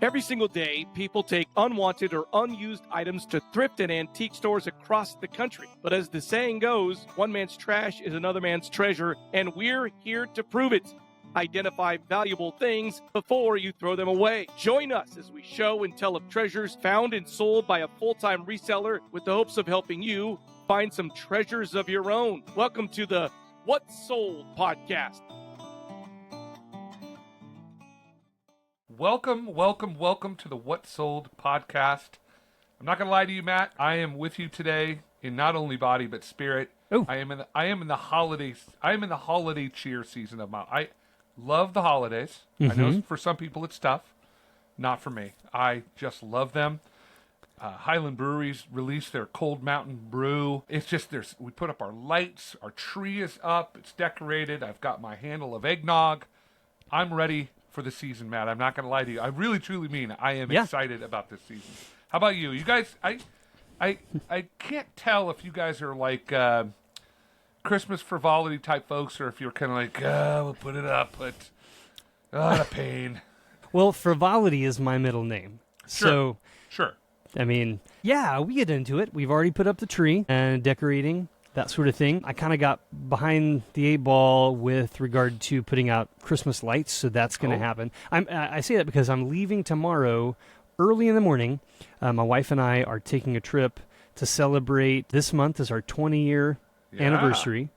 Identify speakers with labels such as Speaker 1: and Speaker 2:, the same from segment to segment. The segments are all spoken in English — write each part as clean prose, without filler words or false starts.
Speaker 1: Every single day, people take unwanted or unused items to thrift and antique stores across the country. But as the saying goes, one man's trash is another man's treasure, and we're here to prove it. Identify valuable things before you throw them away. Join us as we show and tell of treasures found and sold by a full-time reseller with the hopes of helping you find some treasures of your own. Welcome to the What's Sold podcast.
Speaker 2: Welcome to the What Sold podcast. I'm not gonna lie to you, Matt. I am with you today in not only body but spirit.
Speaker 3: Ooh.
Speaker 2: I am in the holiday cheer season of my. I love the holidays. I know for some people it's tough. Not for me. I just love them. Highland Breweries released their Cold Mountain Brew. It's just we put up our lights. Our tree is up. It's decorated. I've got my handle of eggnog. I'm ready for the season, Matt. I'm not going to lie to you. I really, truly mean I am excited about this season. How about you? You guys, I can't tell if you guys are like Christmas frivolity type folks or if you're kind of like, we'll put it up, but the pain.
Speaker 3: Well, frivolity is my middle name.
Speaker 2: Sure.
Speaker 3: I mean, yeah, we get into it. We've already put up the tree and decorating, that sort of thing. I kind of got behind the eight ball with regard to putting out Christmas lights, so that's going to happen. I say that because I'm leaving tomorrow early in the morning. My wife and I are taking a trip to celebrate. This month is our 20-year anniversary,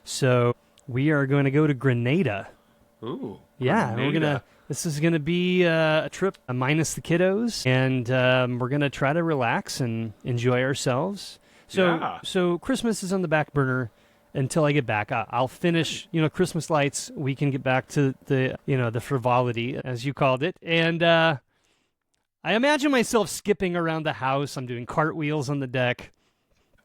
Speaker 3: so we are going to go to Grenada.
Speaker 2: Ooh,
Speaker 3: yeah,
Speaker 2: Grenada.
Speaker 3: This is going to be a trip minus the kiddos, and we're going to try to relax and enjoy ourselves. So Christmas is on the back burner until I get back. I'll finish, Christmas lights. We can get back to the frivolity, as you called it. And I imagine myself skipping around the house. I'm doing cartwheels on the deck.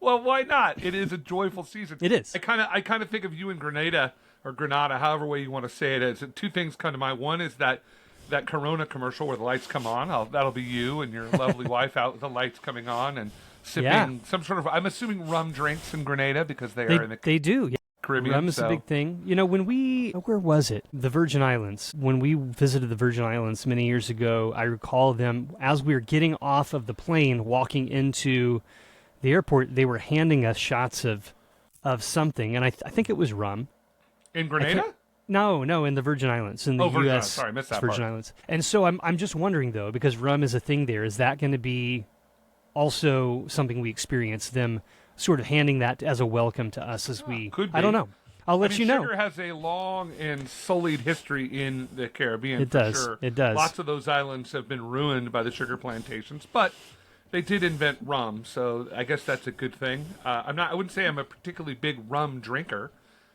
Speaker 2: Well, why not? It is a joyful season.
Speaker 3: It is.
Speaker 2: I kind of think of you in Grenada, however way you want to say it. Is two things come to mind. One is that Corona commercial where the lights come on. That'll be you and your lovely wife out with the lights coming on and sipping some sort of, I'm assuming, rum drinks in Grenada because they are in the
Speaker 3: they do. Yeah.
Speaker 2: Caribbean.
Speaker 3: Rum is a big thing. Where was it? The Virgin Islands. When we visited the Virgin Islands many years ago, I recall them, as we were getting off of the plane, walking into the airport, they were handing us shots of something, and I think it was rum.
Speaker 2: In Grenada?
Speaker 3: No, in the Virgin Islands, in the
Speaker 2: Virgin
Speaker 3: U.S.
Speaker 2: Islands. Sorry, I missed that
Speaker 3: Virgin
Speaker 2: part.
Speaker 3: Islands. And so I'm just wondering, though, because rum is a thing there, is that going to be also something we experience, them sort of handing that as a welcome to us as we...
Speaker 2: Could be.
Speaker 3: I don't know. I'll let you know.
Speaker 2: Sugar has a long and sullied history in the Caribbean.
Speaker 3: It does.
Speaker 2: Sure.
Speaker 3: It does.
Speaker 2: Lots of those islands have been ruined by the sugar plantations, but they did invent rum, so I guess that's a good thing. I wouldn't say I'm a particularly big rum drinker.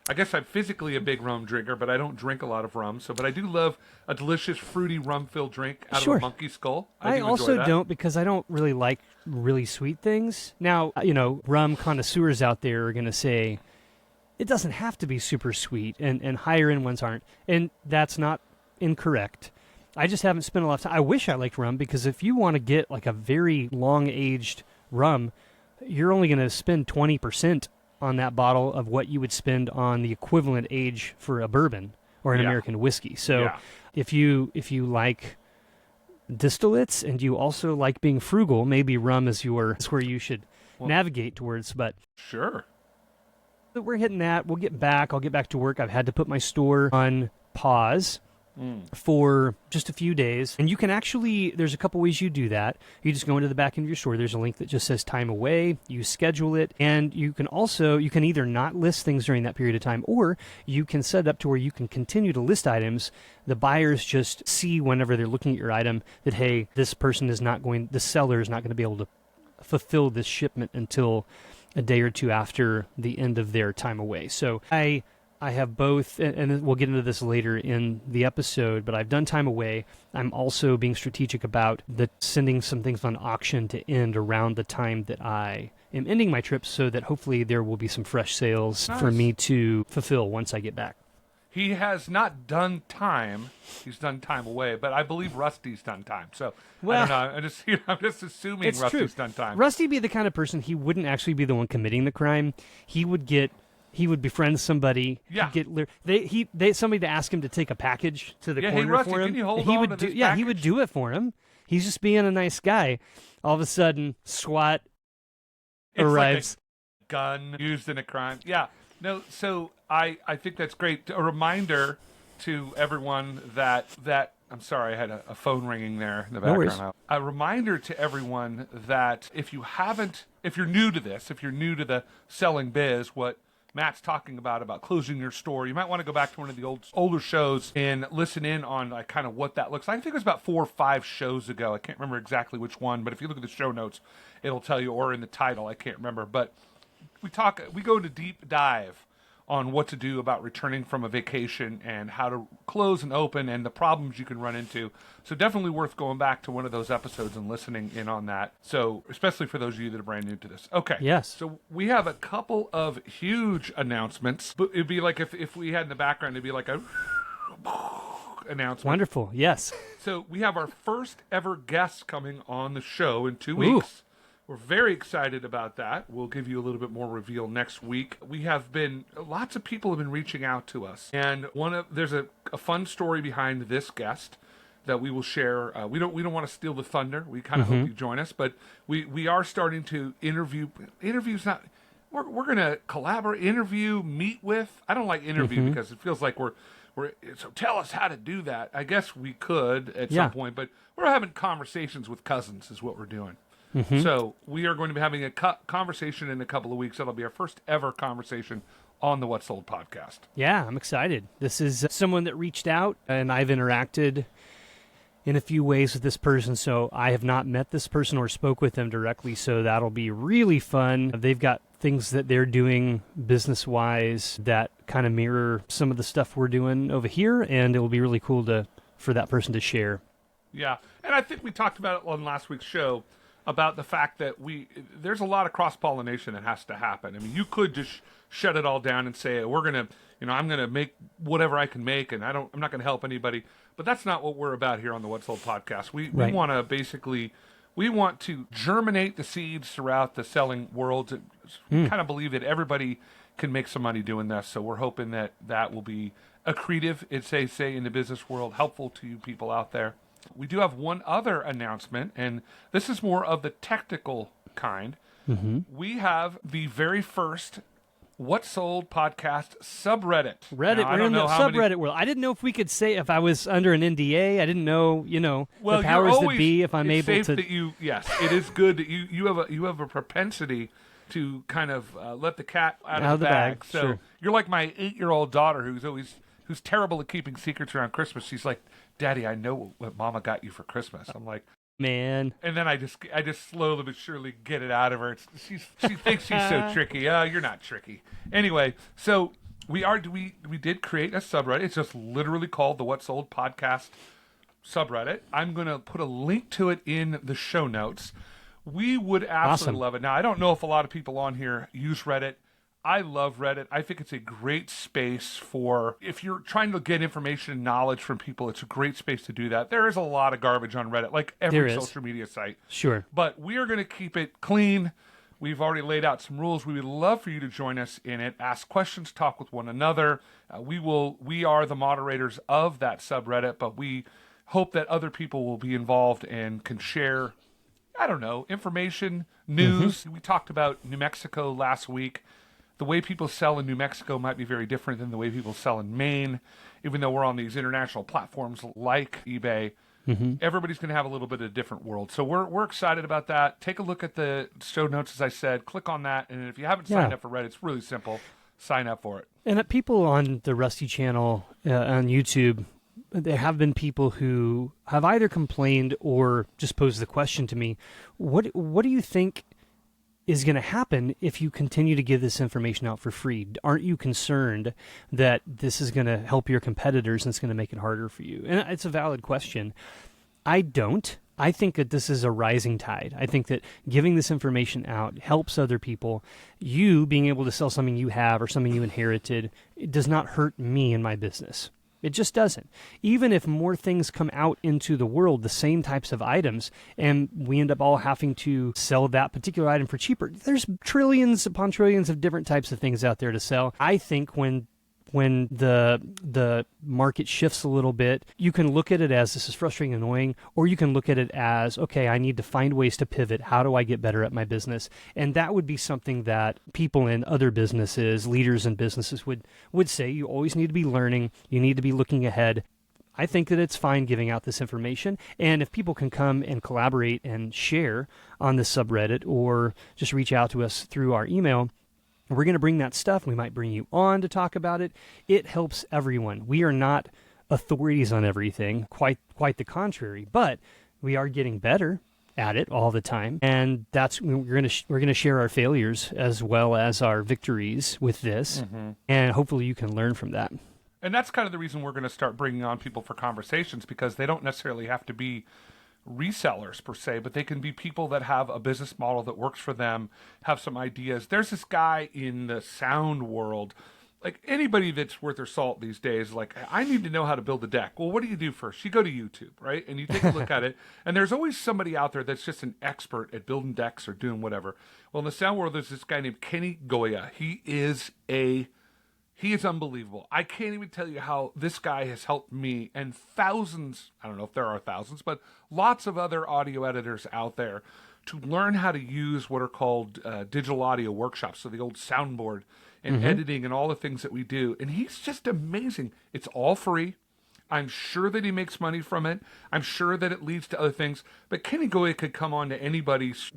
Speaker 2: I guess I'm physically a big rum drinker, but I don't drink a lot of rum. But I do love a delicious, fruity, rum-filled drink out of a monkey skull.
Speaker 3: I
Speaker 2: do
Speaker 3: also
Speaker 2: enjoy that.
Speaker 3: don't, because I don't really like really sweet things. Now, rum connoisseurs out there are going to say it doesn't have to be super sweet, and higher-end ones aren't. And that's not incorrect. I just haven't spent a lot of time. I wish I liked rum, because if you want to get like a very long-aged rum, you're only going to spend 20% on that bottle of what you would spend on the equivalent age for a bourbon or an American whiskey. So if you like distillates and you also like being frugal, maybe rum is where you should navigate towards. But
Speaker 2: sure,
Speaker 3: we're hitting that. We'll get back. I'll get back to work. I've had to put my store on pause for just a few days. And you can actually, there's a couple ways you do that. You just go into the back end of your store. There's a link that just says time away. You schedule it. And you can either not list things during that period of time, or you can set it up to where you can continue to list items. The buyers just see whenever they're looking at your item that, hey, the seller is not going to be able to fulfill this shipment until a day or two after the end of their time away. So I have both, and we'll get into this later in the episode, but I've done time away. I'm also being strategic about sending some things on auction to end around the time that I am ending my trip, so that hopefully there will be some fresh sales for me to fulfill once I get back.
Speaker 2: He has not done time. He's done time away, but I believe Rusty's done time. So I don't know. I'm just assuming Rusty's done time.
Speaker 3: Rusty be the kind of person, he wouldn't actually be the one committing the crime. He would befriend somebody.
Speaker 2: Yeah.
Speaker 3: Somebody to ask him to take a package to the corner
Speaker 2: Rusty,
Speaker 3: for him.
Speaker 2: can you hold
Speaker 3: he
Speaker 2: on
Speaker 3: would
Speaker 2: to
Speaker 3: do.
Speaker 2: this
Speaker 3: Yeah,
Speaker 2: package?
Speaker 3: he would do it for him. He's just being a nice guy. All of a sudden, SWAT arrives.
Speaker 2: Like a gun used in a crime. Yeah. No, so I think that's great. A reminder to everyone that I'm sorry, I had a phone ringing there in the background.
Speaker 3: No worries.
Speaker 2: A reminder to everyone that if you're new to this, if you're new to the selling biz, what Matt's talking about closing your store, you might want to go back to one of the older shows and listen in on like kind of what that looks like. I think it was about 4 or 5 shows ago. I can't remember exactly which one, but if you look at the show notes, it'll tell you, or in the title, I can't remember. But we go into deep dive on what to do about returning from a vacation and how to close and open and the problems you can run into. So definitely worth going back to one of those episodes and listening in on that. So especially for those of you that are brand new to this. Okay.
Speaker 3: Yes.
Speaker 2: So we have a couple of huge announcements. But it'd be like if we had in the background, it'd be like a announcement.
Speaker 3: Wonderful. Yes.
Speaker 2: So we have our first ever guest coming on the show in 2 weeks.
Speaker 3: Ooh.
Speaker 2: We're very excited about that. We'll give you a little bit more reveal next week. Lots of people have been reaching out to us. And there's a fun story behind this guest that we will share. We don't want to steal the thunder. We kind of hope you join us, but we are starting to interview. Interviews not. We're going to collaborate, meet with. I don't like interview because it feels like we're. So tell us how to do that. I guess we could at some point, but we're having conversations with cousins is what we're doing. So we are going to be having a conversation in a couple of weeks. That'll be our first ever conversation on the What Sold podcast.
Speaker 3: Yeah, I'm excited. This is someone that reached out, and I've interacted in a few ways with this person. So I have not met this person or spoke with them directly, so that'll be really fun. They've got things that they're doing business-wise that kind of mirror some of the stuff we're doing over here, and it will be really cool for that person to share.
Speaker 2: Yeah, and I think we talked about it on last week's show, about the fact that there's a lot of cross-pollination that has to happen. I mean, you could just shut it all down and say, I'm going to make whatever I can make, and I'm not going to help anybody. But that's not what we're about here on the What Sold podcast. We want to we want to germinate the seeds throughout the selling world. We kind of believe that everybody can make some money doing this. So we're hoping that will be accretive, it's say in the business world, helpful to you people out there. We do have one other announcement, and this is more of the technical kind. We have the very first What Sold podcast subreddit.
Speaker 3: Reddit,
Speaker 2: now,
Speaker 3: we're in the subreddit world. I didn't know if we could say if I was under an NDA. I didn't know, the powers that be, if I'm able to.
Speaker 2: Yes, it is good that you have a propensity to kind of let the cat out of the bag. So
Speaker 3: sure.
Speaker 2: You're like my 8-year-old daughter who's terrible at keeping secrets around Christmas. She's like, Daddy, I know what Mama got you for Christmas. I'm like,
Speaker 3: man.
Speaker 2: And then I just slowly but surely get it out of her. She thinks she's so tricky. You're not tricky. Anyway, so we did create a subreddit. It's just literally called the What Sold podcast subreddit. I'm going to put a link to it in the show notes. We would absolutely love it. Now, I don't know if a lot of people on here use Reddit. I love Reddit. I think it's a great space for, if you're trying to get information and knowledge from people, it's a great space to do that. There is a lot of garbage on Reddit, like every social media site.
Speaker 3: Sure.
Speaker 2: But we are going to keep it clean. We've already laid out some rules. We would love for you to join us in it, ask questions, talk with one another. We are the moderators of that subreddit, but we hope that other people will be involved and can share, information, news. We talked about New Mexico last week. The way people sell in New Mexico might be very different than the way people sell in Maine, even though we're on these international platforms like eBay. Everybody's going to have a little bit of a different world. So we're excited about that. Take a look at the show notes, as I said. Click on that. And if you haven't signed up for Reddit, it's really simple. Sign up for it.
Speaker 3: And people on the Rusty channel on YouTube, there have been people who have either complained or just posed the question to me, what do you think is going to happen if you continue to give this information out for free? Aren't you concerned that this is going to help your competitors and it's going to make it harder for you? And it's a valid question. I don't. I think that this is a rising tide. I think that giving this information out helps other people. You being able to sell something you have or something you inherited, it does not hurt me in my business. It just doesn't. Even if more things come out into the world, the same types of items, and we end up all having to sell that particular item for cheaper, there's trillions upon trillions of different types of things out there to sell. I think when when the market shifts a little bit, you can look at it as this is frustrating and annoying, or you can look at it as, okay, I need to find ways to pivot. How do I get better at my business? And that would be something that people in other businesses, leaders in businesses would say. You always need to be learning. You need to be looking ahead. I think that it's fine giving out this information. And if people can come and collaborate and share on this subreddit or just reach out to us through our email, we're going to bring that stuff. We might bring you on to talk about it. It helps everyone. We are not authorities on everything, quite the contrary, but we are getting better at it all the time. And we're going to share our failures as well as our victories with this. And hopefully you can learn from that.
Speaker 2: And that's kind of the reason we're going to start bringing on people for conversations, because they don't necessarily have to be resellers per se, but they can be people that have a business model that works for them, have some ideas. There's this guy in the sound world, like anybody that's worth their salt these days, like, I need to know how to build a deck. Well, what do you do first? You go to YouTube, right? And you take a look at it, and there's always somebody out there that's just an expert at building decks or doing whatever. Well, in the sound world, there's this guy named Kenny Goya. He is unbelievable. I can't even tell you how this guy has helped me and thousands, I don't know if there are thousands, but lots of other audio editors out there to learn how to use what are called digital audio workshops. So the old soundboard and editing and all the things that we do. And he's just amazing. It's all free. I'm sure that he makes money from it. I'm sure that it leads to other things. But Kenny Goya could come on to anybody's,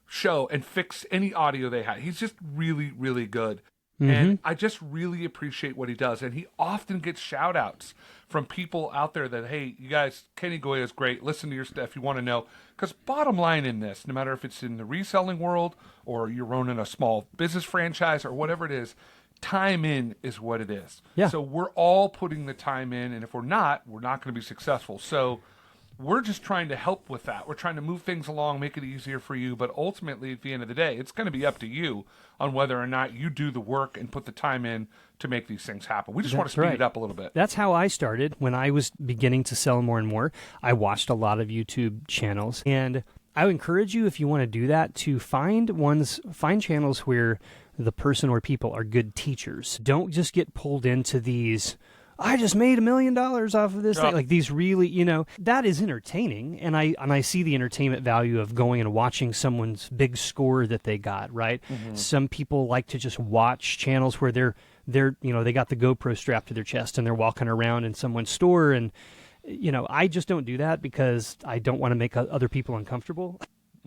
Speaker 2: show and fix any audio they had. He's just really, really good. And I just really appreciate what he does. And he often gets shout outs from people out there that, hey, you guys, Kenny Goya is great. Listen to your stuff. You want to know. Because bottom line in this, no matter if it's in the reselling world or you're running a small business franchise or whatever it is, time in is what it is.
Speaker 3: Yeah.
Speaker 2: So we're all putting the time in. And if we're not going to be successful. So we're just trying to help with that. We're trying to move things along, make it easier for you. But ultimately, at the end of the day, it's going to be up to you on whether or not you do the work and put the time in to make these things happen. We just want to speed it up a little bit.
Speaker 3: That's how I started when I was beginning to sell more and more. I watched a lot of YouTube channels, and I would encourage you, if you want to do that, to find channels where the person or people are good teachers. Don't just get pulled into these, I just made $1 million off of this thing. Like these really, that is entertaining. And I see the entertainment value of going and watching someone's big score that they got, right? Some people like to just watch channels where they're they got the GoPro strapped to their chest and they're walking around in someone's store. And, I just don't do that because I don't want to make other people uncomfortable.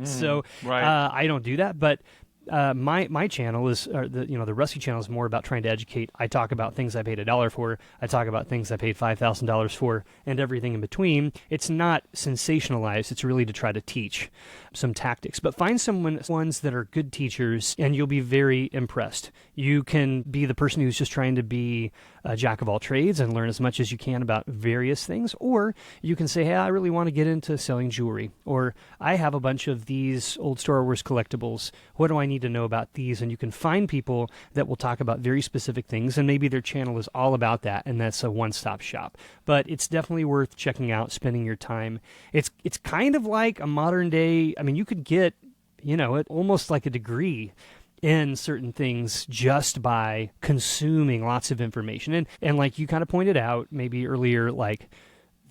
Speaker 3: So I don't do that. But my channel is, the Rusty channel is more about trying to educate. I talk about things I paid $1 for. I talk about things I paid $5,000 for, and everything in between. It's not sensationalized. It's really to try to teach some tactics. But find ones that are good teachers, and you'll be very impressed. You can be the person who's just trying to be a jack of all trades and learn as much as you can about various things, or you can say, hey, I really want to get into selling jewelry, or I have a bunch of these old Star Wars collectibles. What do I need to know about these? And you can find people that will talk about very specific things, and maybe their channel is all about that, and that's a one-stop shop. But it's definitely worth checking out, spending your time. It's kind of like a modern day, you could get, almost like a degree in certain things just by consuming lots of information. And like you kind of pointed out maybe earlier, like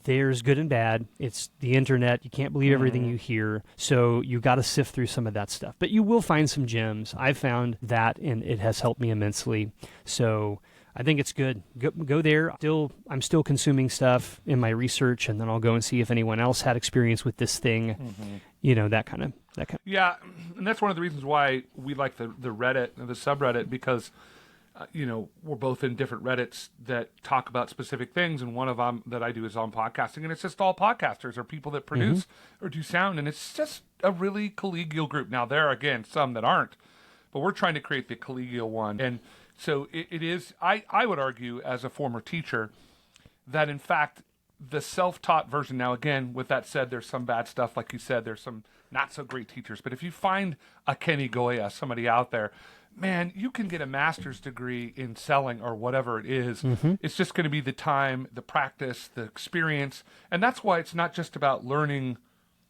Speaker 3: there's good and bad. It's the internet. You can't believe everything you hear. So you got to sift through some of that stuff. But you will find some gems. I've found that, and it has helped me immensely. So I think it's good. Go there. I'm still consuming stuff in my research, and then I'll go and see if anyone else had experience with this thing. That kind of.
Speaker 2: Yeah, and that's one of the reasons why we like the Reddit, the subreddit, because we're both in different Reddits that talk about specific things, and one of them that I do is on podcasting, and it's just all podcasters or people that produce or do sound, and it's just a really collegial group. Now, there are, again, some that aren't, but we're trying to create the collegial one, and so it is, I would argue, as a former teacher, that in fact, the self-taught version, now again, with that said, there's some bad stuff, like you said, there's some not so great teachers, but if you find a Kenny Goya, somebody out there, man, you can get a master's degree in selling or whatever it is. It's just going to be the time, the practice, the experience, and that's why it's not just about learning,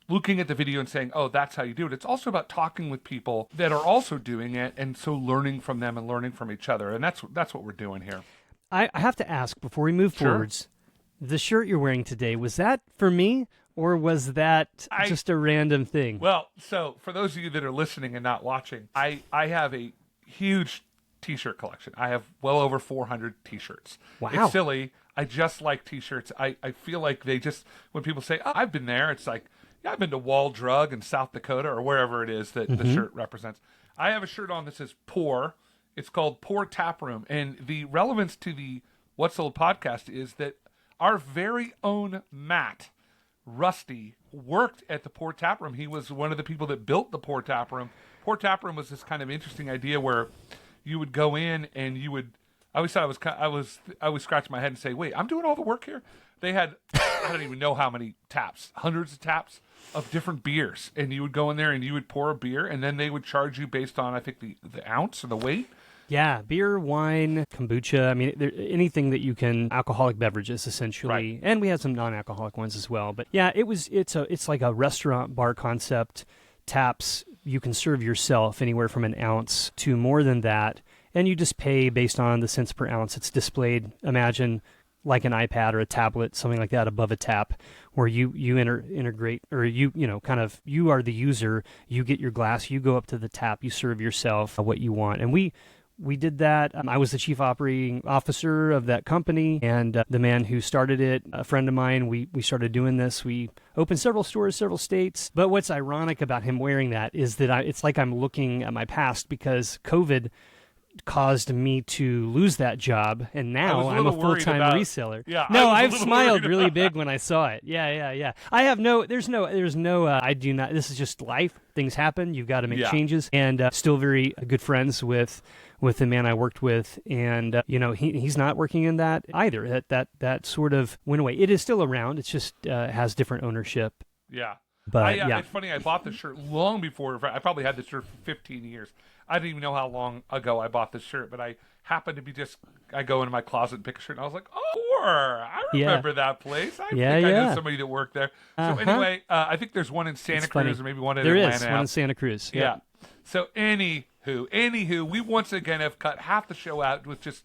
Speaker 2: looking at the video and saying, oh, that's how you do it. It's also about talking with people that are also doing it, and so learning from them and learning from each other, and that's what we're doing here.
Speaker 3: I have to ask before we move
Speaker 2: Sure.
Speaker 3: forwards, the shirt you're wearing today, was that for me or was that just a random thing?
Speaker 2: Well, so for those of you that are listening and not watching, I have a huge T-shirt collection. I have well over 400 T-shirts.
Speaker 3: Wow.
Speaker 2: It's silly. I just like T-shirts. I feel like they just, when people say, oh, I've been there, it's like, yeah, I've been to Wall Drug in South Dakota or wherever it is that the shirt represents. I have a shirt on that says Pour. It's called Pour Tap Room. And the relevance to the What's Sold podcast is that our very own Matt Rusty worked at the Pour Tap Room. He was one of the people that built the Pour Tap Room. Pour Tap Room was this kind of interesting idea where you would go in and you would. I always thought I was scratching my head and say, "Wait, I'm doing all the work here." They had I don't even know how many taps, hundreds of taps of different beers, and you would go in there and you would pour a beer, and then they would charge you based on I think the ounce or the weight.
Speaker 3: Yeah, beer, wine, kombucha. I mean, anything that you can, alcoholic beverages essentially,
Speaker 2: Right.
Speaker 3: and we had some non-alcoholic ones as well. But yeah, it's like a restaurant bar concept. Taps, you can serve yourself anywhere from an ounce to more than that, and you just pay based on the cents per ounce. It's displayed. Imagine like an iPad or a tablet, something like that, above a tap, where you integrate, or you are the user. You get your glass, you go up to the tap, you serve yourself what you want, and we did that. I was the chief operating officer of that company, and the man who started it, a friend of mine, we started doing this. We opened several stores, several states. But what's ironic about him wearing that is that it's like I'm looking at my past, because COVID caused me to lose that job, and now I'm a full-time reseller.
Speaker 2: Yeah,
Speaker 3: no,
Speaker 2: I
Speaker 3: I've
Speaker 2: was a little
Speaker 3: smiled
Speaker 2: worried
Speaker 3: really
Speaker 2: about
Speaker 3: big when I saw it. Yeah. I have I do not, this is just life. Things happen. You've got to make changes, and still very good friends with the man I worked with, and he's not working in that either. That sort of went away. It is still around. It's just has different ownership.
Speaker 2: Yeah.
Speaker 3: But
Speaker 2: It's funny. I bought this shirt long before. I probably had this shirt for 15 years. I didn't even know how long ago I bought this shirt, but I happened to be I go into my closet and pick a shirt, and I was like, oh, I remember that place. I think I know somebody that worked there. So anyway, I think there's one in Santa Cruz or maybe one in Atlanta.
Speaker 3: There is one in Santa Cruz.
Speaker 2: Yeah. So anywho, we once again have cut half the show out with just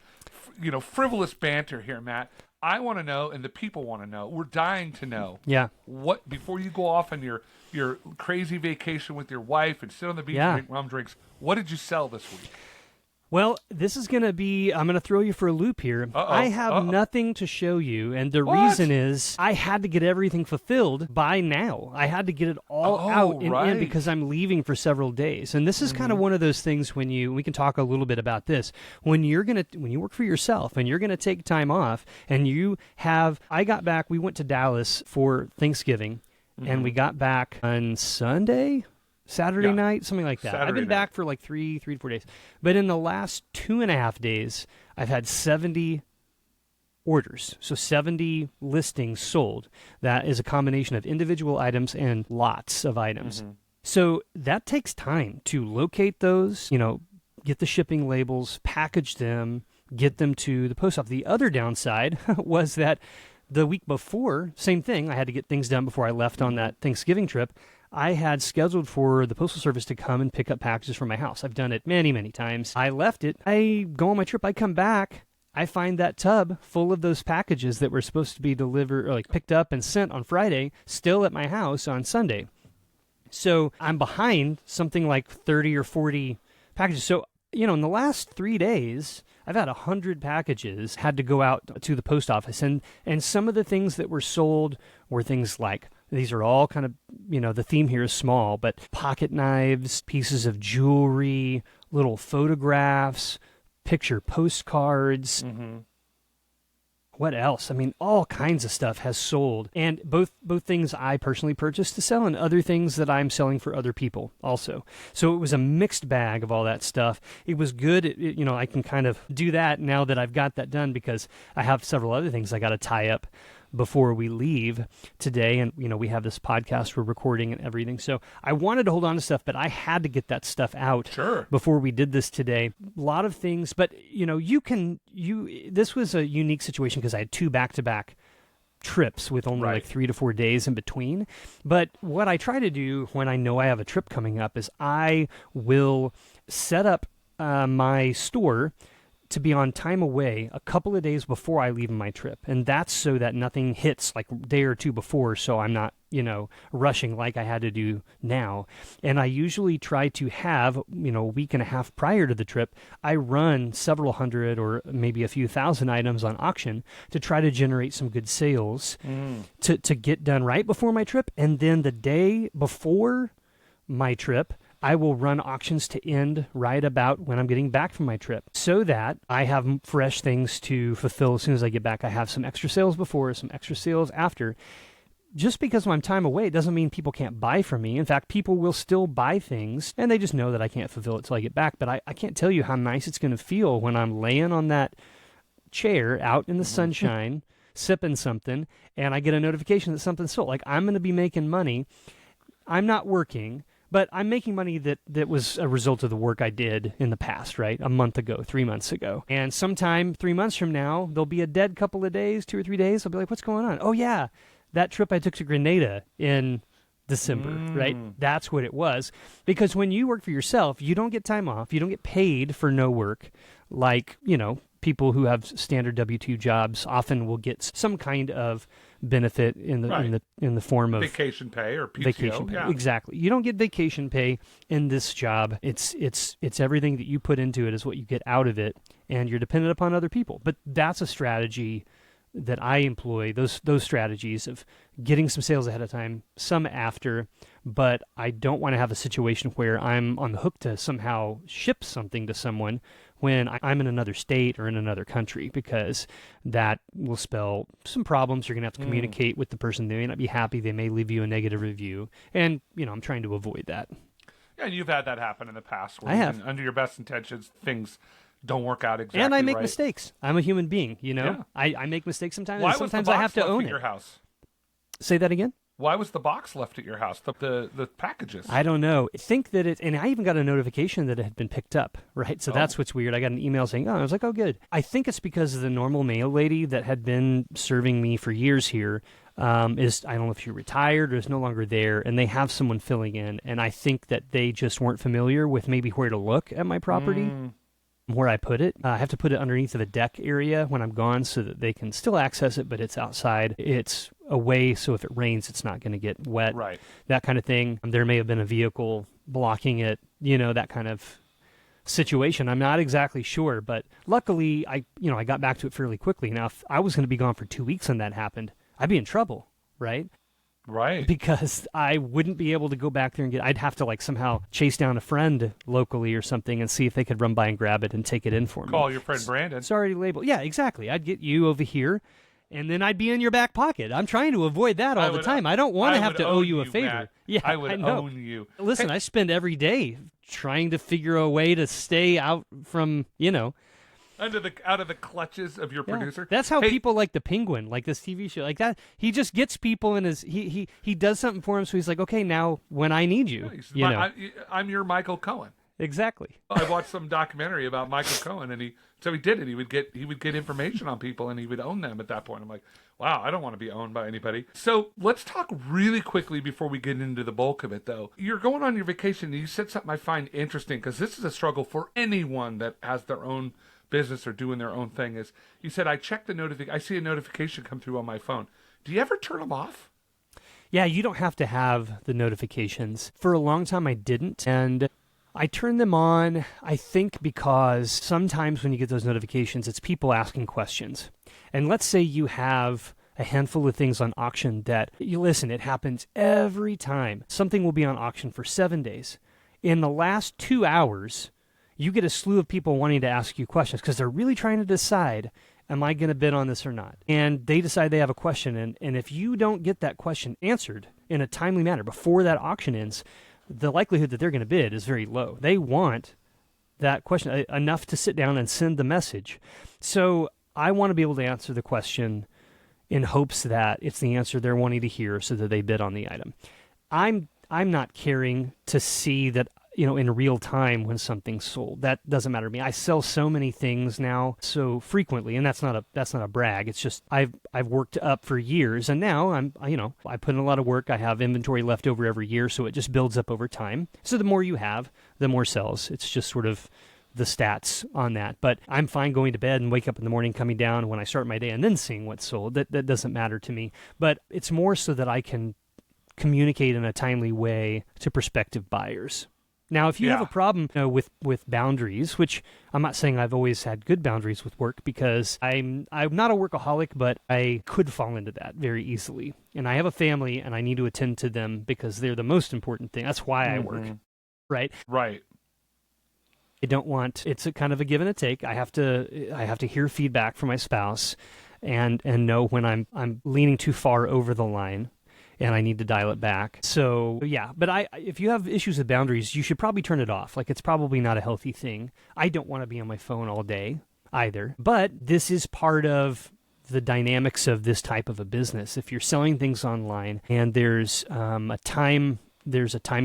Speaker 2: frivolous banter here, Matt. I want to know, and the people want to know. We're dying to know.
Speaker 3: Yeah.
Speaker 2: What before you go off on your crazy vacation with your wife and sit on the beach and drink rum drinks? What did you sell this week?
Speaker 3: Well, this is going to be, I'm going to throw you for a loop here. I have nothing to show you, and the reason is I had to get everything fulfilled by now. I had to get it all out and in because I'm leaving for several days. And this is kind of one of those things we can talk a little bit about this. When you work for yourself and you're going to take time off, and I got back, we went to Dallas for Thanksgiving, and we got back on Saturday night, something like that. I've been back for like 3 to 4 days. But in the last 2.5 days, I've had 70 orders. So 70 listings sold. That is a combination of individual items and lots of items. So that takes time to locate those, get the shipping labels, package them, get them to the post office. The other downside was that the week before, same thing, I had to get things done before I left on that Thanksgiving trip. I had scheduled for the Postal Service to come and pick up packages from my house. I've done it many, many times. I left it. I go on my trip. I come back. I find that tub full of those packages that were supposed to be delivered or picked up and sent on Friday, still at my house on Sunday. So I'm behind something like 30 or 40 packages. So, in the last 3 days, I've had 100 packages had to go out to the post office. And some of the things that were sold were things like, these are all kind of, the theme here is small, but pocket knives, pieces of jewelry, little photographs, picture postcards. What else? I mean, all kinds of stuff has sold. And both things I personally purchased to sell and other things that I'm selling for other people also. So it was a mixed bag of all that stuff. It was good. I can kind of do that now that I've got that done because I have several other things I got to tie up before we leave today. And, we have this podcast we're recording and everything. So I wanted to hold on to stuff, but I had to get that stuff out before we did this today. A lot of things, but, this was a unique situation because I had 2 back-to-back trips with only like 3 to 4 days in between. But what I try to do when I know I have a trip coming up is I will set up my store to be on time away a couple of days before I leave my trip. And that's so that nothing hits like a day or two before, so I'm not, rushing like I had to do now. And I usually try to have, a week and a half prior to the trip, I run several hundred or maybe a few thousand items on auction to try to generate some good sales to get done right before my trip. And then the day before my trip, I will run auctions to end right about when I'm getting back from my trip so that I have fresh things to fulfill as soon as I get back. I have some extra sales before, some extra sales after. Just because I'm time away, it doesn't mean people can't buy from me. In fact, people will still buy things, and they just know that I can't fulfill it till I get back. But I can't tell you how nice it's going to feel when I'm laying on that chair out in the sunshine, sipping something, and I get a notification that something's sold. Like, I'm going to be making money. I'm not working, but I'm making money that was a result of the work I did in the past, right? A month ago, 3 months ago. And sometime 3 months from now, there'll be a dead couple of days, 2 or 3 days. I'll be like, what's going on? Oh, yeah. That trip I took to Grenada in December, right? That's what it was. Because when you work for yourself, you don't get time off. You don't get paid for no work. Like, people who have standard W-2 jobs often will get some kind of benefit in the form of
Speaker 2: vacation pay or PTO.
Speaker 3: Vacation pay. Yeah. Exactly. You don't get vacation pay in this job. It's everything that you put into it is what you get out of it, and you're dependent upon other people. But that's a strategy that I employ, those strategies of getting some sales ahead of time, some after, but I don't want to have a situation where I'm on the hook to somehow ship something to someone when I'm in another state or in another country, because that will spell some problems. You're going to have to communicate with the person. They may not be happy. They may leave you a negative review. And, I'm trying to avoid that.
Speaker 2: Yeah, and you've had that happen in the past. Where
Speaker 3: I have.
Speaker 2: Under your best intentions, things don't work out exactly
Speaker 3: and I make
Speaker 2: right.
Speaker 3: mistakes. I'm a human being,
Speaker 2: Yeah.
Speaker 3: I make mistakes sometimes.
Speaker 2: Why
Speaker 3: And sometimes
Speaker 2: was the box
Speaker 3: I have to
Speaker 2: left
Speaker 3: own
Speaker 2: at
Speaker 3: it.
Speaker 2: your house?
Speaker 3: Say that again?
Speaker 2: Why was the box left at your house? The packages.
Speaker 3: I don't know. I think that and I even got a notification that it had been picked up, right? So that's what's weird. I got an email saying, I was like, oh, good. I think it's because of the normal mail lady that had been serving me for years here I don't know if she retired or is no longer there, and they have someone filling in, and I think that they just weren't familiar with maybe where to look at my property. Where I put it. I have to put it underneath of a deck area when I'm gone so that they can still access it, but it's outside. It's away, so if it rains, it's not going to get wet.
Speaker 2: Right.
Speaker 3: That kind of thing. There may have been a vehicle blocking it, that kind of situation. I'm not exactly sure, but luckily I got back to it fairly quickly. Now, if I was going to be gone for 2 weeks and that happened, I'd be in trouble, right?
Speaker 2: Right.
Speaker 3: Because I wouldn't be able to go back there and I'd have to somehow chase down a friend locally or something and see if they could run by and grab it and take it in for me.
Speaker 2: Call your friend Brandon.
Speaker 3: It's already labeled. Yeah, exactly. I'd get you over here and then I'd be in your back pocket. I'm trying to avoid that all the time. I don't want to have to owe you a favor.
Speaker 2: Matt.
Speaker 3: Yeah,
Speaker 2: I would
Speaker 3: know.
Speaker 2: own you.
Speaker 3: Listen, I spend every day trying to figure a way to stay out from,
Speaker 2: out of the clutches of your producer.
Speaker 3: That's how people like the Penguin, like this TV show, like that. He just gets people in his. He does something for him, so he's like, okay, now when I need you,
Speaker 2: I'm your Michael Cohen.
Speaker 3: Exactly.
Speaker 2: I watched some documentary about Michael Cohen, and he did it. He would get information on people, and he would own them at that point. I'm like, wow, I don't want to be owned by anybody. So let's talk really quickly before we get into the bulk of it, though. You're going on your vacation, and you said something I find interesting, because this is a struggle for anyone that has their own business or doing their own thing. Is you said, I check the notification. I see a notification come through on my phone. Do you ever turn them off?
Speaker 3: Yeah, you don't have to have the notifications. For a long time, I didn't, and I turn them on, I think, because sometimes when you get those notifications, it's people asking questions. And let's say you have a handful of things on auction that, listen, it happens every time. Something will be on auction for 7 days. In the last 2 hours, you get a slew of people wanting to ask you questions because they're really trying to decide, am I going to bid on this or not? And they decide they have a question, and if you don't get that question answered in a timely manner before that auction ends, the likelihood that they're going to bid is very low. They want that question enough to sit down and send the message. So I want to be able to answer the question in hopes that it's the answer they're wanting to hear so that they bid on the item. I'm not caring to see that, in real time when something's sold. That doesn't matter to me. I sell so many things now so frequently, and that's not a brag. It's just I've worked up for years, and now I put in a lot of work. I have inventory left over every year, so it just builds up over time. So the more you have, the more sells. It's just sort of the stats on that. But I'm fine going to bed and wake up in the morning, coming down when I start my day, and then seeing what's sold. That doesn't matter to me. But it's more so that I can communicate in a timely way to prospective buyers. Now, if you have a problem with boundaries, which I'm not saying I've always had good boundaries with work, because I'm not a workaholic, but I could fall into that very easily. And I have a family, and I need to attend to them because they're the most important thing. That's why I work, right?
Speaker 2: Right.
Speaker 3: I don't want, it's a kind of a give and a take. I have to hear feedback from my spouse and know when I'm leaning too far over the line and I need to dial it back. So yeah, but if you have issues with boundaries, you should probably turn it off. Like, it's probably not a healthy thing. I don't want to be on my phone all day either, but this is part of the dynamics of this type of a business. If you're selling things online and there's a time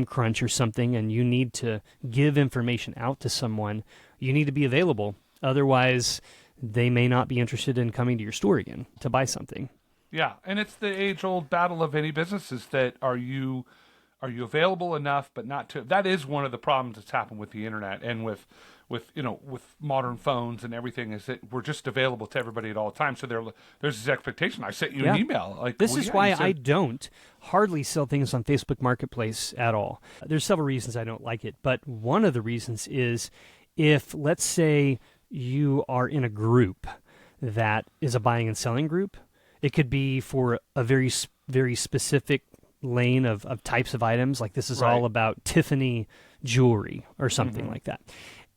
Speaker 3: crunch or something, and you need to give information out to someone, you need to be available. Otherwise, they may not be interested in coming to your store again to buy something.
Speaker 2: Yeah, and it's the age-old battle of any business, is that are you available enough, but not to. That is one of the problems that's happened with the internet and with modern phones and everything, is that we're just available to everybody at all times. So there's this expectation. I sent you an email. Like,
Speaker 3: this is why I don't hardly sell things on Facebook Marketplace at all. There's several reasons I don't like it, but one of the reasons is, if, let's say, you are in a group that is a buying and selling group, it could be for a very, very specific lane of types of items. Like, this is all about Tiffany jewelry or something like that.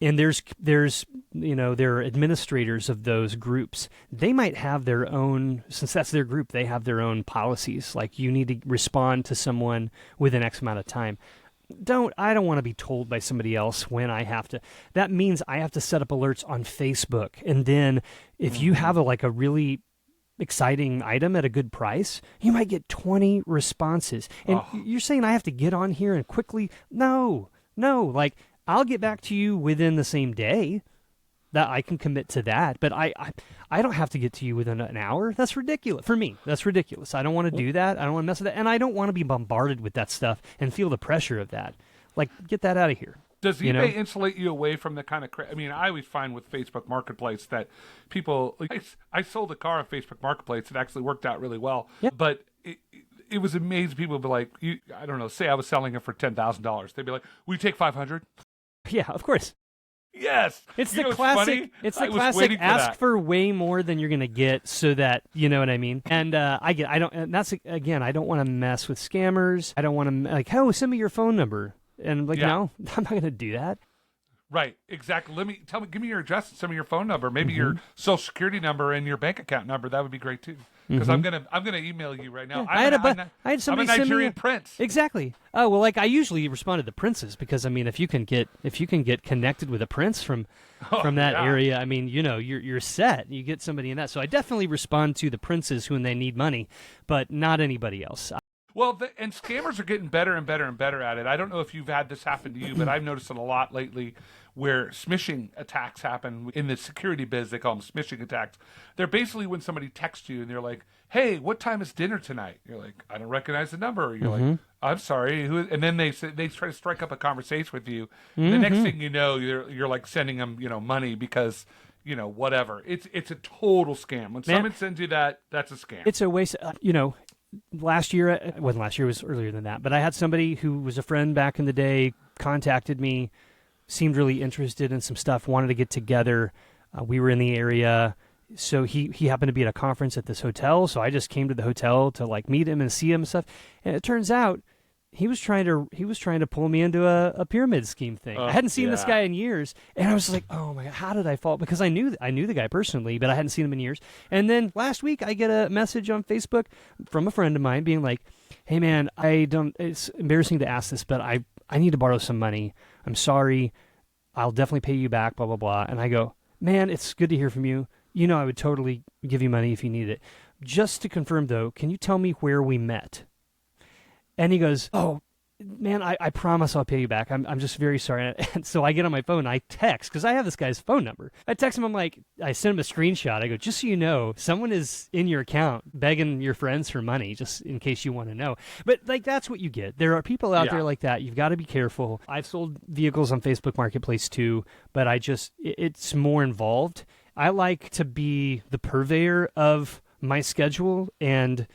Speaker 3: And there's there are administrators of those groups. They might have their own, since that's their group, they have their own policies. Like, you need to respond to someone within X amount of time. I don't want to be told by somebody else when I have to. That means I have to set up alerts on Facebook. And then if you have a really exciting item at a good price, you might get 20 responses. And you're saying I have to get on here and quickly? No. Like, I'll get back to you within the same day. That I can commit to that, but I don't have to get to you within an hour. That's ridiculous. For me, that's ridiculous. I don't want to do that. I don't want to mess with that. And I don't want to be bombarded with that stuff and feel the pressure of that. Like, get that out of here.
Speaker 2: Does eBay insulate you away from the kind of I always find with Facebook Marketplace that people, I sold a car on Facebook Marketplace. It actually worked out really well. Yep. But it was amazing. People would be like, I don't know, say I was selling it for $10,000. They'd be like, will you take $500?
Speaker 3: Yeah, of course.
Speaker 2: Yes.
Speaker 3: It's the classic. Funny? It's the classic. Ask for way more than you're going to get, so that you know what I mean. And I don't. And that's, again, I don't want to mess with scammers. I don't want to send me your phone number. And no, I'm not going to do that.
Speaker 2: Right. Exactly. Give me your address and some of your phone number, maybe your social security number and your bank account number. That would be great too. Because I'm gonna email you right now.
Speaker 3: Yeah, I had somebody
Speaker 2: I'm a Nigerian
Speaker 3: send me
Speaker 2: prince.
Speaker 3: Exactly. Oh well, I usually responded to princes, because if you can get connected with a prince from that area, you're set. You get somebody in that. So I definitely respond to the princes when they need money, but not anybody else.
Speaker 2: Well, and scammers are getting better and better and better at it. I don't know if you've had this happen to you, but I've noticed it a lot lately, where smishing attacks happen in the security biz. They call them smishing attacks. They're basically when somebody texts you and they're like, "Hey, what time is dinner tonight?" You're like, "I don't recognize the number." You're like, "I'm sorry, who?" And then they try to strike up a conversation with you. The next thing you know, you're like sending them money because whatever. It's a total scam. When someone sends you that, that's a scam.
Speaker 3: It's a waste. Last year, it wasn't last year, it was earlier than that, but I had somebody who was a friend back in the day, contacted me, seemed really interested in some stuff, wanted to get together. We were in the area, so he happened to be at a conference at this hotel, so I just came to the hotel to meet him and see him and stuff. And it turns out he was trying to pull me into a pyramid scheme thing. I hadn't seen this guy in years, and I was like, "Oh my God, how did I fall?" Because I knew the guy personally, but I hadn't seen him in years. And then last week, I get a message on Facebook from a friend of mine being like, "Hey man, it's embarrassing to ask this, but I need to borrow some money. I'm sorry. I'll definitely pay you back, blah, blah, blah." And I go, "Man, it's good to hear from you. I would totally give you money if you needed it. Just to confirm, though, can you tell me where we met?" And he goes, "Oh, man, I promise I'll pay you back. I'm just very sorry. And so I get on my phone, I text, because I have this guy's phone number. I text him, I send him a screenshot. I go, just so you know, someone is in your account begging your friends for money, just in case you want to know. But like, that's what you get. There are people out there like that. You've got to be careful. I've sold vehicles on Facebook Marketplace too, but it's more involved. I like to be the purveyor of my schedule and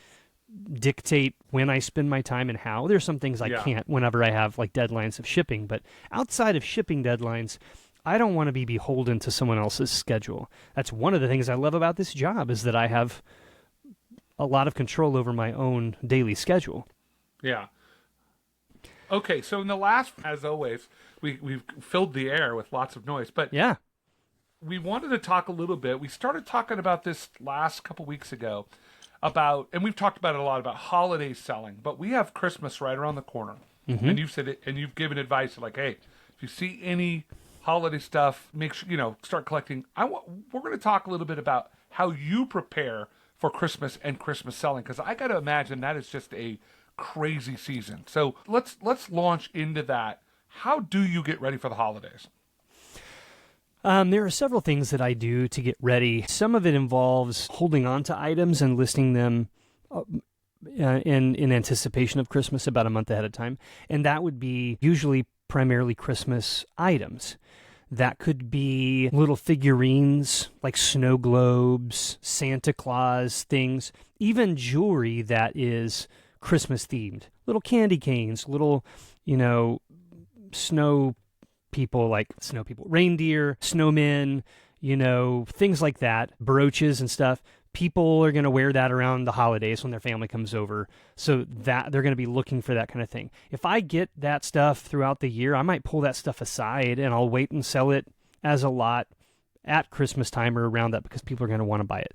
Speaker 3: dictate when I spend my time and how. There's some things I can't whenever I have like deadlines of shipping, but outside of shipping deadlines, I don't want to be beholden to someone else's schedule. That's one of the things I love about this job, is that I have a lot of control over my own daily schedule.
Speaker 2: Yeah. Okay, so in the last, as always, we've filled the air with lots of noise, but
Speaker 3: yeah,
Speaker 2: we wanted to talk a little bit. We started talking about this last couple weeks ago, and we've talked about it a lot, about holiday selling, but we have Christmas right around the corner. Mm-hmm. And you've said it, and you've given advice like, hey, if you see any holiday stuff, make sure, start collecting. We're going to talk a little bit about how you prepare for Christmas and Christmas selling, because I got to imagine that is just a crazy season. So let's launch into that. How do you get ready for the holidays?
Speaker 3: There are several things that I do to get ready. Some of it involves holding on to items and listing them in anticipation of Christmas about a month ahead of time. And that would be usually primarily Christmas items. That could be little figurines like snow globes, Santa Claus things, even jewelry that is Christmas themed. Little candy canes, little, reindeer, snowmen, things like that, brooches and stuff. People are going to wear that around the holidays when their family comes over, so that they're going to be looking for that kind of thing. If I get that stuff throughout the year, I might pull that stuff aside and I'll wait and sell it as a lot at Christmas time or around that, because people are going to want to buy it.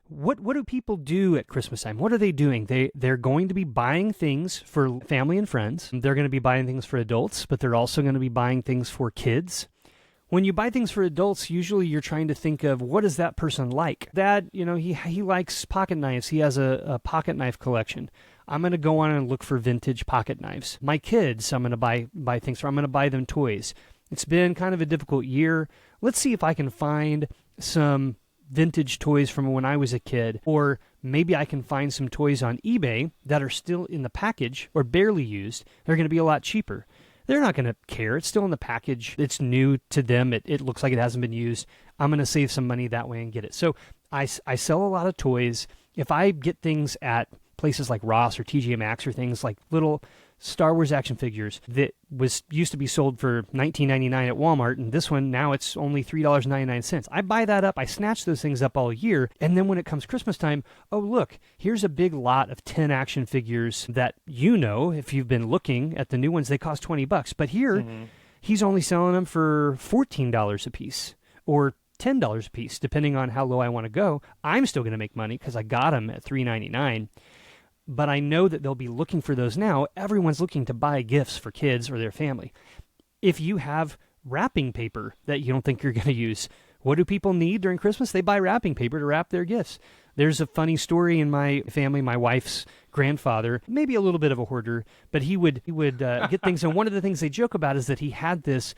Speaker 3: What do people do at Christmas time? What are they doing? They're going to be buying things for family and friends. They're going to be buying things for adults, but they're also going to be buying things for kids. When you buy things for adults, usually you're trying to think of, what does that person like? Dad, he likes pocket knives. He has a pocket knife collection. I'm going to go on and look for vintage pocket knives. My kids, I'm going to buy things for. I'm going to buy them toys. It's been kind of a difficult year. Let's see if I can find some vintage toys from when I was a kid, or maybe I can find some toys on eBay that are still in the package or barely used. They're going to be a lot cheaper. They're not going to care. It's still in the package. It's new to them. It looks like it hasn't been used. I'm going to save some money that way and get it. So I sell a lot of toys. If I get things at places like Ross or TJ Maxx, or things like little Star Wars action figures that used to be sold for $19.99 at Walmart, and this one now it's only $3.99. I buy that up. I snatch those things up all year, and then when it comes Christmas time, oh look, here's a big lot of 10 action figures that, if you've been looking at the new ones, they cost $20. But here, he's only selling them for $14 a piece or $10 a piece, depending on how low I want to go. I'm still going to make money because I got them at $3.99. But I know that they'll be looking for those now. Everyone's looking to buy gifts for kids or their family. If you have wrapping paper that you don't think you're going to use, what do people need during Christmas? They buy wrapping paper to wrap their gifts. There's a funny story in my family. My wife's grandfather, maybe a little bit of a hoarder, but he would get things. And one of the things they joke about is that he had this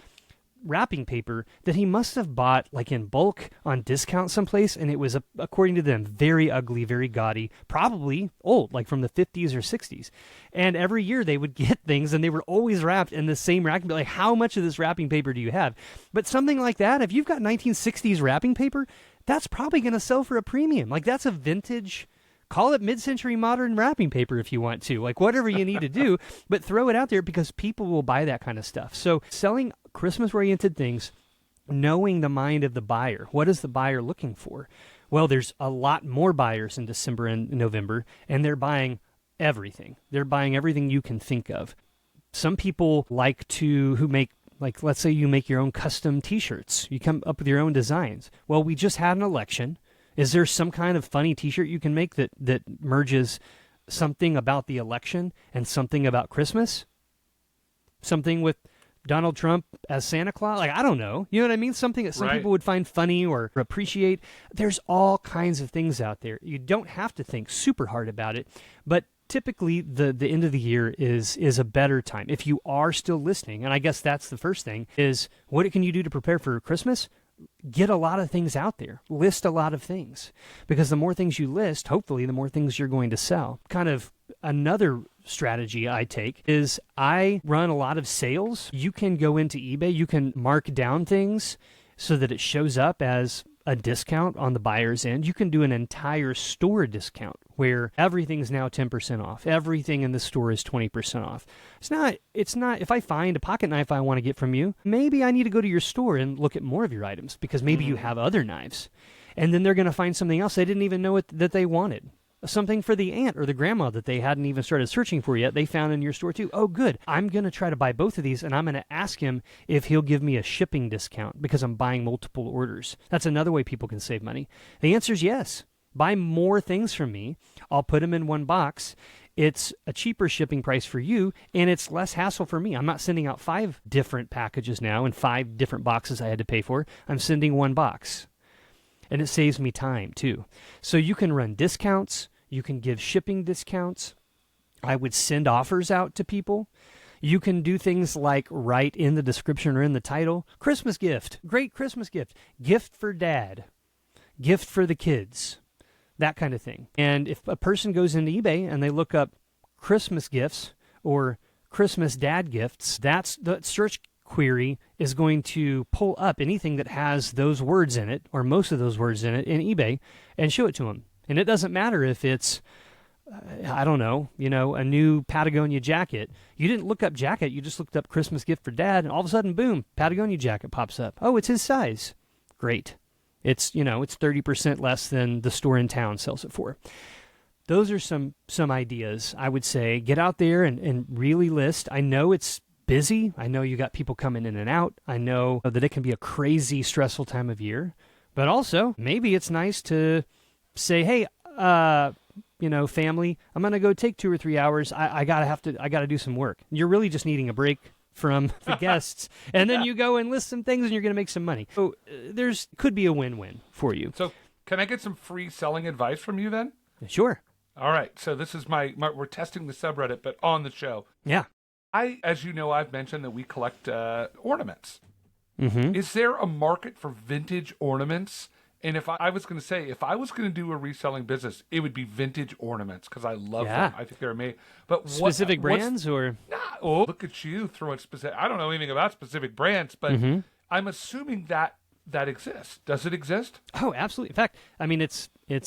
Speaker 3: wrapping paper that he must have bought like in bulk on discount someplace, and it was, according to them, very ugly, very gaudy, probably old, like from the 50s or 60s. And every year they would get things and they were always wrapped in the same wrapping paper. Like, how much of this wrapping paper do you have? But something like that, if you've got 1960s wrapping paper, that's probably going to sell for a premium. Like, that's a vintage, call it mid-century modern wrapping paper if you want to, like whatever you need to do, but throw it out there because people will buy that kind of stuff. So selling Christmas-oriented things, knowing the mind of the buyer. What is the buyer looking for? Well, there's a lot more buyers in December and November, and they're buying everything. They're buying everything you can think of. Some people who make, like, let's say you make your own custom T-shirts. You come up with your own designs. Well, we just had an election. Is there some kind of funny T-shirt you can make that merges something about the election and something about Christmas? Something with Donald Trump as Santa Claus? Like, I don't know. You know what I mean? Something that some people would find funny or appreciate. There's all kinds of things out there. You don't have to think super hard about it, but typically the end of the year is a better time. If you are still listening, and I guess that's the first thing, is what can you do to prepare for Christmas? Get a lot of things out there. List a lot of things. Because the more things you list, hopefully, the more things you're going to sell. Kind of another strategy I take is I run a lot of sales. You can go into eBay. You can mark down things so that it shows up as a discount on the buyer's end. You can do an entire store discount where everything's now 10% off. Everything in the store is 20% off. It's not, if I find a pocket knife I want to get from you, maybe I need to go to your store and look at more of your items because maybe you have other knives. And then they're going to find something else they didn't even know that they wanted. Something for the aunt or the grandma that they hadn't even started searching for yet, they found in your store too. Oh, good. I'm going to try to buy both of these, and I'm going to ask him if he'll give me a shipping discount because I'm buying multiple orders. That's another way people can save money. The answer is yes. Buy more things from me. I'll put them in one box. It's a cheaper shipping price for you, and it's less hassle for me. I'm not sending out 5 different packages now and 5 different boxes I had to pay for. I'm sending one box. And it saves me time, too. So you can run discounts. You can give shipping discounts. I would send offers out to people. You can do things like write in the description or in the title, Christmas gift, great Christmas gift, gift for dad, gift for the kids, that kind of thing. And if a person goes into eBay and they look up Christmas gifts or Christmas dad gifts, that's the search query is going to pull up anything that has those words in it or most of those words in it in eBay and show it to them. And it doesn't matter if it's, I don't know, a new Patagonia jacket. You didn't look up jacket. You just looked up Christmas gift for dad. And all of a sudden, boom, Patagonia jacket pops up. Oh, it's his size. Great. It's 30% less than the store in town sells it for. Those are some ideas, I would say. Get out there and really list. I know it's busy. I know you got people coming in and out. I know that it can be a crazy, stressful time of year. But also, maybe it's nice to say, hey, family, I'm going to go take 2 or 3 hours. I got to do some work. You're really just needing a break from the guests. And then you go and list some things and you're going to make some money. So could be a win-win for you.
Speaker 2: So can I get some free selling advice from you then?
Speaker 3: Sure.
Speaker 2: All right. So this is we're testing the subreddit, but on the show.
Speaker 3: Yeah.
Speaker 2: As you know, I've mentioned that we collect ornaments.
Speaker 3: Mm-hmm.
Speaker 2: Is there a market for vintage ornaments? And if I was going to do a reselling business, it would be vintage ornaments because I love them. I think they're amazing. But
Speaker 3: specific brands or?
Speaker 2: Oh, look at you throwing specific. I don't know anything about specific brands, but I'm assuming that exists. Does it exist?
Speaker 3: Oh, absolutely. In fact, I mean, it's you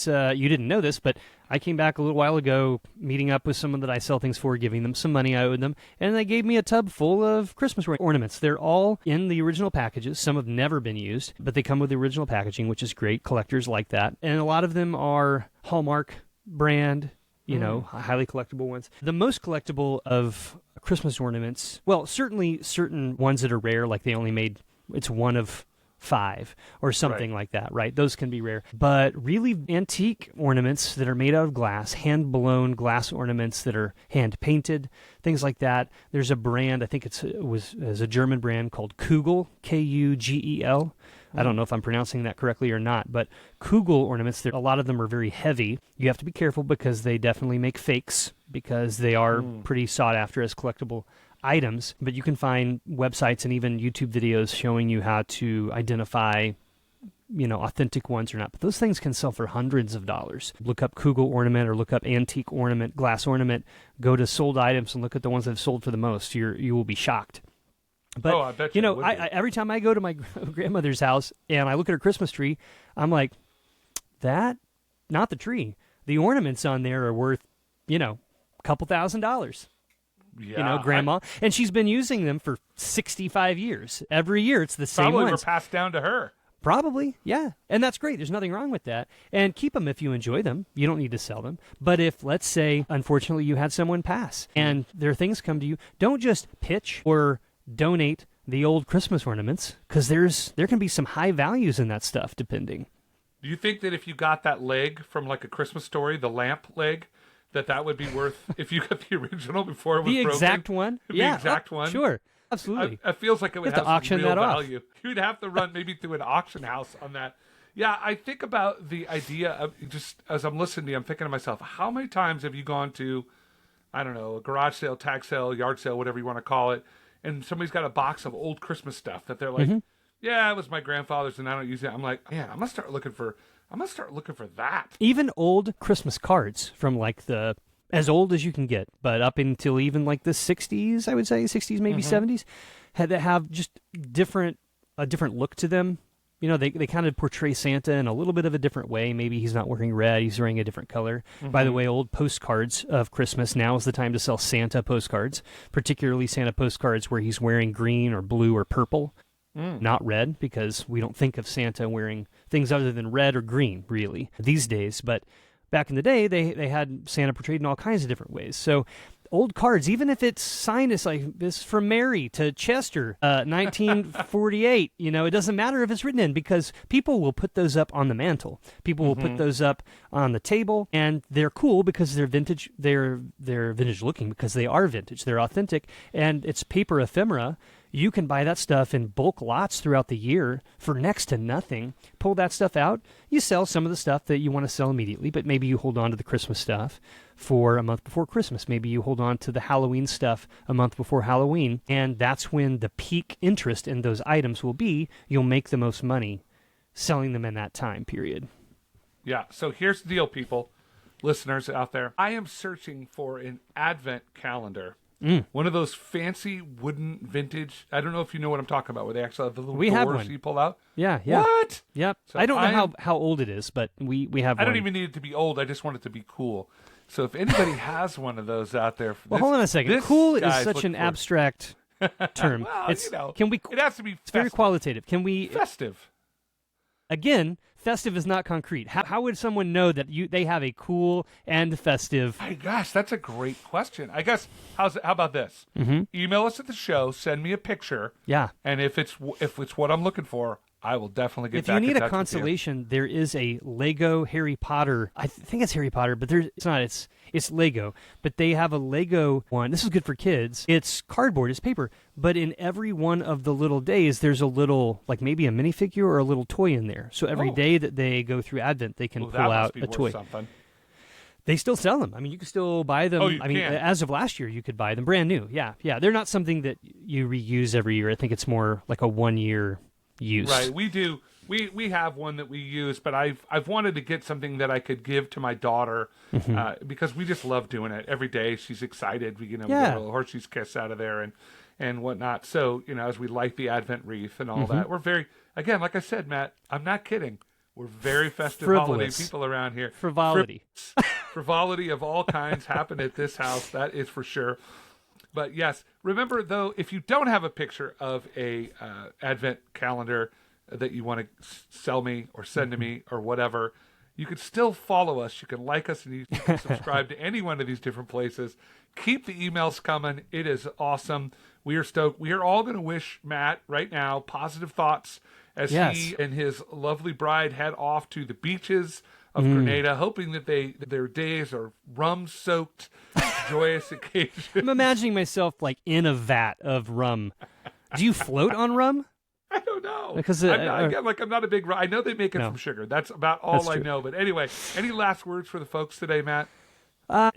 Speaker 3: didn't know this, but I came back a little while ago, meeting up with someone that I sell things for, giving them some money I owed them, and they gave me a tub full of Christmas ornaments. They're all in the original packages. Some have never been used, but they come with the original packaging, which is great. Collectors like that. And a lot of them are Hallmark brand, highly collectible ones. The most collectible of Christmas ornaments, well, certainly certain ones that are rare, like they only made, it's one of 5 or something like that, right? Those can be rare. But really antique ornaments that are made out of glass, hand-blown glass ornaments that are hand-painted, things like that. There's a brand, I think it's a German brand called Kugel, Kugel. I don't know if I'm pronouncing that correctly or not, but Kugel ornaments, a lot of them are very heavy. You have to be careful because they definitely make fakes because they are pretty sought after as collectible items, but you can find websites and even YouTube videos showing you how to identify, authentic ones or not. But those things can sell for hundreds of dollars. Look up Kugel ornament or look up antique ornament, glass ornament. Go to sold items and look at the ones that have sold for the most. You will be shocked. But
Speaker 2: I bet you
Speaker 3: I every time I go to my grandmother's house and I look at her Christmas tree, I'm like, that, not the tree. The ornaments on there are worth, a couple $1,000s.
Speaker 2: Yeah,
Speaker 3: grandma. And she's been using them for 65 years. Every year it's the same
Speaker 2: probably
Speaker 3: ones.
Speaker 2: Were passed down to her.
Speaker 3: Probably, yeah. And that's great. There's nothing wrong with that. And keep them if you enjoy them. You don't need to sell them. But if, let's say, unfortunately, you had someone pass and their things come to you, don't just pitch or donate the old Christmas ornaments because there can be some high values in that stuff depending.
Speaker 2: Do you think that if you got that leg from like A Christmas Story, the lamp leg, that would be worth, if you got the original before it was broken?
Speaker 3: The exact one?
Speaker 2: The exact one?
Speaker 3: Sure. Absolutely.
Speaker 2: It feels like it would have
Speaker 3: auction
Speaker 2: some real
Speaker 3: that off.
Speaker 2: value. You'd have to run maybe through an auction house on that. Yeah, I think about the idea of, just as I'm listening to you, I'm thinking to myself, how many times have you gone to I don't know, a garage sale, tag sale, yard sale, whatever you want to call it, and somebody's got a box of old Christmas stuff that they're like, yeah, it was my grandfather's and I don't use it. I'm like, man, I'm gonna start looking for that.
Speaker 3: Even old Christmas cards from like the as old as you can get, but up until even like the 60s, I would say 60s, maybe 70s, that have just a different look to them. You know, they kind of portray Santa in a little bit of a different way. Maybe he's not wearing red, he's wearing a different color. By the way, old postcards of Christmas, now is the time to sell Santa postcards, particularly Santa postcards where he's wearing green or blue or purple, not red, because we don't think of Santa wearing things other than red or green, really, these days. But back in the day, they had Santa portrayed in all kinds of different ways. So old cards, even if it's signed as like this from Mary to Chester, 1948, you know, it doesn't matter if it's written in, because people will put those up on the mantle. People will put those up on the table, and they're cool because they're vintage. They're vintage looking because they are vintage. They're authentic, and it's paper ephemera. You can buy that stuff in bulk lots throughout the year for next to nothing. Pull that stuff out. You sell some of the stuff that you want to sell immediately, but maybe you hold on to the Christmas stuff for a month before Christmas. Maybe you hold on to the Halloween stuff a month before Halloween, and that's when the peak interest in those items will be. You'll make the most money selling them in that time period.
Speaker 2: Yeah, so here's the deal, people, listeners out there. I am searching for an advent calendar. One of those fancy wooden vintage, I don't know if you know what I'm talking about, where they actually have the little doors you pull out.
Speaker 3: Yeah.
Speaker 2: What?
Speaker 3: Yep.
Speaker 2: So
Speaker 3: I don't know how old it is, but we have one.
Speaker 2: I don't even need it to be old. I just want it to be cool. So if anybody has one of those out there.
Speaker 3: Well, hold on a second. Cool is such an abstract term.
Speaker 2: Well,
Speaker 3: it's,
Speaker 2: you know,
Speaker 3: can we,
Speaker 2: it has to be
Speaker 3: it's very qualitative. Can we...
Speaker 2: Festive.
Speaker 3: Again, festive is not concrete. How would someone know that they have a cool and festive...
Speaker 2: My gosh, that's a great question. I guess, how about this? Email us at the show, send me a picture.
Speaker 3: Yeah.
Speaker 2: And if it's what I'm looking for, I will definitely get
Speaker 3: if
Speaker 2: back in touch with you.
Speaker 3: If you need a consolation, there is a Lego Harry Potter. I think it's Harry Potter, but it's not. It's Lego. But they have a Lego one. This is good for kids. It's cardboard. It's paper. But in every one of the little days, there's a little, like maybe a minifigure or a little toy in there. So every day that they go through Advent, they can pull out a toy.
Speaker 2: Something.
Speaker 3: They still sell them. I mean, you can still buy them.
Speaker 2: I mean,
Speaker 3: as of last year, you could buy them brand new. Yeah. They're not something that you reuse every year. I think it's more like a 1-year use.
Speaker 2: Right. We do. We have one that we use, but I've wanted to get something that I could give to my daughter because we just love doing it every day. She's excited. We get a little Hershey's Kiss out of there and whatnot. So as we light the Advent wreath and all that, we're very, again, like I said, Matt, I'm not kidding. We're very festive holiday people around here.
Speaker 3: Frivolity.
Speaker 2: Frivolity of all kinds happen at this house. That is for sure. But yes, remember though, if you don't have a picture of a Advent calendar that you want to sell me or send to me or whatever, you can still follow us. You can like us and you can subscribe to any one of these different places. Keep the emails coming. It is awesome. We are stoked. We are all going to wish Matt right now positive thoughts as he and his lovely bride head off to the beaches of Grenada, hoping that their days are rum-soaked, joyous occasion.
Speaker 3: I'm imagining myself like in a vat of rum. Do you float on rum?
Speaker 2: I don't know.
Speaker 3: Because
Speaker 2: I'm not a big. I know they make it from sugar. That's about all I know. But anyway, any last words for the folks today, Matt?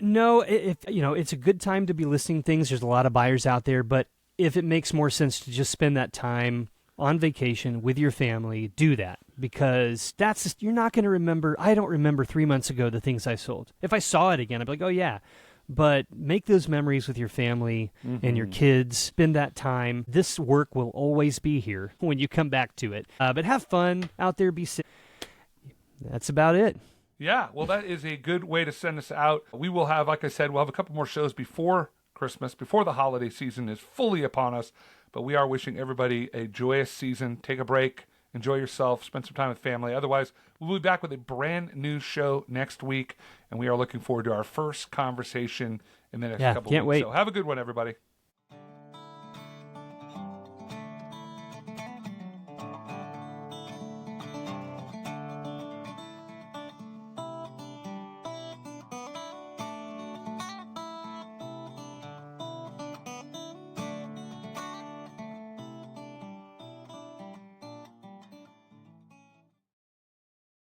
Speaker 3: No. It's a good time to be listing things. There's a lot of buyers out there, but if it makes more sense to just spend that time on vacation with your family, do that, because you're not going to remember. I don't remember 3 months ago the things I sold. If I saw it again, I'd be like, oh yeah. But make those memories with your family and your kids. Spend that time. This work will always be here when you come back to it. But have fun out there. Be safe. That's about it.
Speaker 2: Yeah, well, that is a good way to send us out. We will have, like I said, we'll have a couple more shows before Christmas, before the holiday season is fully upon us. But we are wishing everybody a joyous season. Take a break. Enjoy yourself. Spend some time with family. Otherwise, we'll be back with a brand new show next week. And we are looking forward to our first conversation in the next couple of weeks.
Speaker 3: Can't wait.
Speaker 2: So have a good one, everybody.